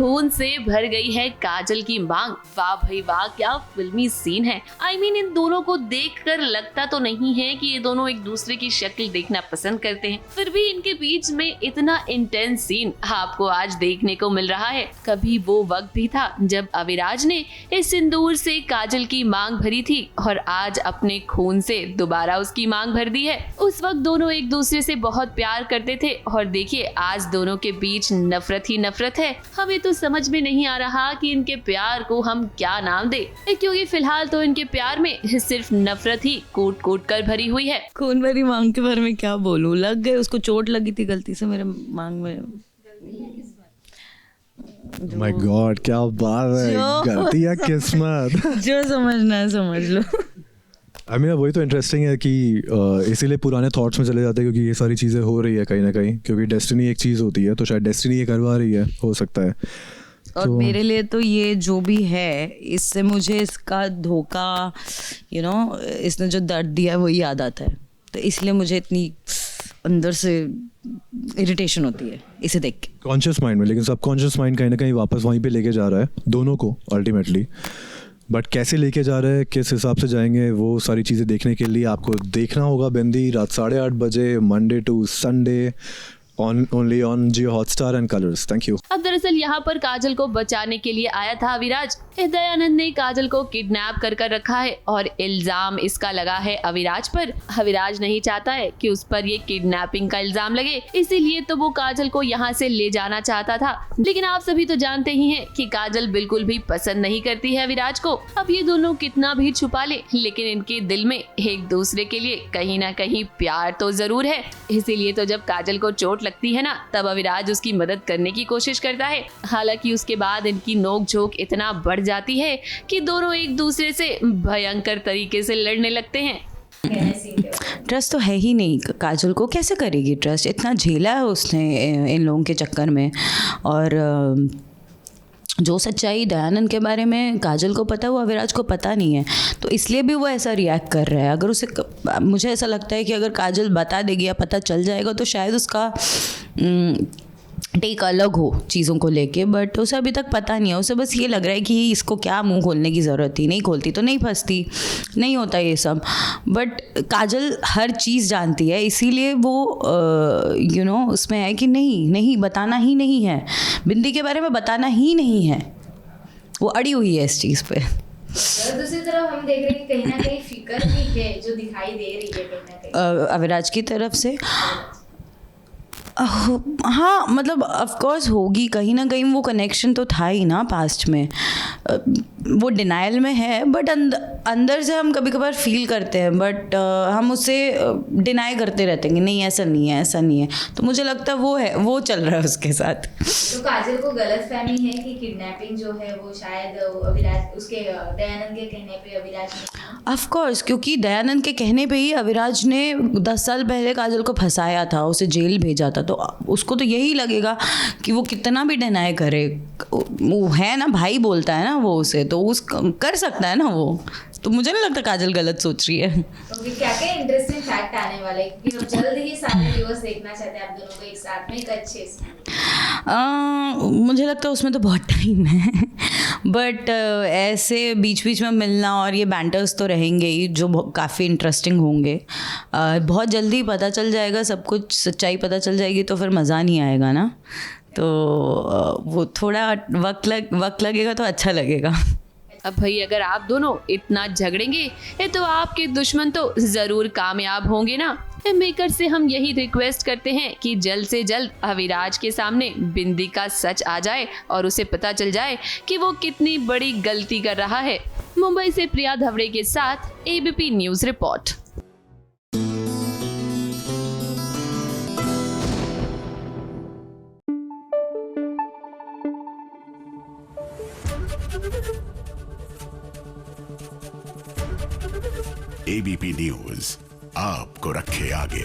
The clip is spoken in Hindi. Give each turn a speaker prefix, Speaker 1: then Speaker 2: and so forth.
Speaker 1: खून से भर गई है काजल की मांग। वाह भाई वाह, क्या फिल्मी सीन है। I mean, इन दोनों को देखकर लगता तो नहीं है कि ये दोनों एक दूसरे की शक्ल देखना पसंद करते हैं, फिर भी इनके बीच में इतना इंटेंस सीन आपको आज देखने को मिल रहा है। कभी वो वक्त भी था जब अविराज ने इस सिंदूर से काजल की मांग भरी थी और आज अपने खून से दोबारा उसकी मांग भर दी है। उस वक्त दोनों एक दूसरे से बहुत प्यार करते थे और देखिए आज दोनों के बीच नफरत ही नफरत है। हमें तो समझ में नहीं आ रहा कि इनके प्यार को हम क्या नाम दे, क्योंकि फिलहाल तो इनके प्यार में सिर्फ नफरत ही कूट कूट कर भरी हुई है।
Speaker 2: खून भरी मांग के बारे में क्या बोलूं, लग गए, उसको चोट लगी थी गलती से मेरे मांग में।
Speaker 3: माय गॉड, क्या बात है, गलती या किस्मत।
Speaker 2: जो समझना है समझ लो।
Speaker 3: आई मीन वही तो इंटरेस्टिंग है कि इसीलिए पुराने थॉट्स में चले जाते हैं, क्योंकि ये सारी चीज़ें हो रही है कहीं ना कहीं, क्योंकि डेस्टिनी एक चीज़ होती है, तो शायद डेस्टिनी ये करवा रही है, हो सकता है।
Speaker 2: और मेरे लिए तो ये जो भी है, इससे मुझे इसका धोखा, इसने जो दर्द दिया है वही याद आता है, तो इसलिए मुझे इतनी अंदर से इरिटेशन होती है इसे देख के।
Speaker 3: कॉन्शियस माइंड में, लेकिन सबकॉन्शियस माइंड कहीं ना कहीं वापस वहीं पे लेके जा रहा है दोनों को अल्टीमेटली। बट कैसे लेके जा रहे हैं, किस हिसाब से जाएंगे, वो सारी चीज़ें देखने के लिए आपको देखना होगा बिंदी रात 8:30 बजे, Monday to Sunday, only on Jio Hotstar and Colors. Thank you.
Speaker 1: अब दरअसल यहाँ पर काजल को बचाने के लिए आया था अविराज। दयानंद ने काजल को किडनैप कर रखा है और इल्जाम इसका लगा है अविराज पर। अविराज नहीं चाहता है कि उस पर ये किडनैपिंग का इल्जाम लगे, इसीलिए तो वो काजल को यहाँ से ले जाना चाहता था। लेकिन आप सभी तो जानते ही हैं कि काजल बिल्कुल भी पसंद नहीं करती है अविराज को। अब ये दोनों कितना भी छुपा ले, लेकिन इनके दिल में एक दूसरे के लिए कहीं ना कहीं प्यार तो जरूर है। इसीलिए तो जब काजल को चोट लगती है ना, तब अविराज उसकी मदद करने की कोशिश करता है। हालांकि उसके बाद इनकी नोकझोंक इतना बढ़ जाती है कि दोनों एक दूसरे से भयंकर तरीके से लड़ने लगते हैं।
Speaker 2: ट्रस्ट तो है ही नहीं, काजल को कैसे करेगी ट्रस्ट, इतना झेला है उसने इन लोगों के चक्कर में। और जो सच्चाई दयानंद के बारे में काजल को पता है वो अविराज को पता नहीं है, तो इसलिए भी वो ऐसा रिएक्ट कर रहा है। अगर उसे, मुझे ऐसा लगता है कि अगर काजल बता देगी या पता चल जाएगा तो शायद उसका टेक अलग हो चीज़ों को लेके, बट उसे अभी तक पता नहीं है। उसे बस ये लग रहा है कि इसको क्या मुंह खोलने की ज़रूरत थी, नहीं खोलती तो नहीं फंसती, नहीं होता ये सब। बट काजल हर चीज़ जानती है, इसीलिए वो उसमें है कि नहीं बताना ही नहीं है, बिंदी के बारे में बताना ही नहीं है। वो अड़ी हुई है इस चीज़ पे।
Speaker 4: दूसरी तरफ हम देख रहे हैं कि कहीं ना कहीं फिक्र भी है जो दिखाई दे रही है कहीं ना कहीं
Speaker 2: अविराज की तरफ से। हाँ, मतलब ऑफ कोर्स होगी, कहीं ना कहीं वो कनेक्शन तो था ही ना पास्ट में। वो डिनायल में है, बट अंदर से हम कभी कभार फील करते हैं, बट हम उसे डिनाई करते रहते हैं, नहीं ऐसा नहीं है, ऐसा नहीं है। तो मुझे लगता है वो चल रहा है उसके साथ।
Speaker 4: तो काजल को गलतफहमी है कि किडनैपिंग जो है वो शायद अविराज, उसके दयानंद के कहने पे अविराज ने।
Speaker 2: ऑफ कोर्स, क्योंकि दयानंद के कहने पे ही अविराज ने 10 साल पहले काजल को फंसाया था, उसे जेल भेजा था, तो उसको तो यही लगेगा कि वो कितना भी डिनाई करे, वो है ना, भाई बोलता है ना वो उसे, तो उस कर सकता है ना वो। तो मुझे नहीं लगता काजल गलत सोच रही है।
Speaker 4: तो क्या इंटरेस्टिंग फैक्ट आने वाला है, क्योंकि हम जल्द ही सारे व्यूअर्स देखना चाहते हैं आप दोनों को एक साथ में एक अच्छे से।
Speaker 2: मुझे लगता है उसमें तो बहुत टाइम है, बट ऐसे बीच बीच में मिलना और ये बैंटर्स तो रहेंगे ही, जो काफ़ी इंटरेस्टिंग होंगे। बहुत जल्दी पता चल जाएगा सब कुछ, सच्चाई पता चल जाएगी, तो फिर मज़ा नहीं आएगा ना। तो वो थोड़ा वक्त लगेगा तो अच्छा लगेगा।
Speaker 1: अब भाई अगर आप दोनों इतना झगड़ेंगे तो आपके दुश्मन तो जरूर कामयाब होंगे ना। मेकर से हम यही रिक्वेस्ट करते हैं कि जल्द से जल्द अविराज के सामने बिंदी का सच आ जाए और उसे पता चल जाए कि वो कितनी बड़ी गलती कर रहा है। मुंबई से प्रिया धवड़े के साथ ABP news report.
Speaker 5: ABP news आपको रखे आगे।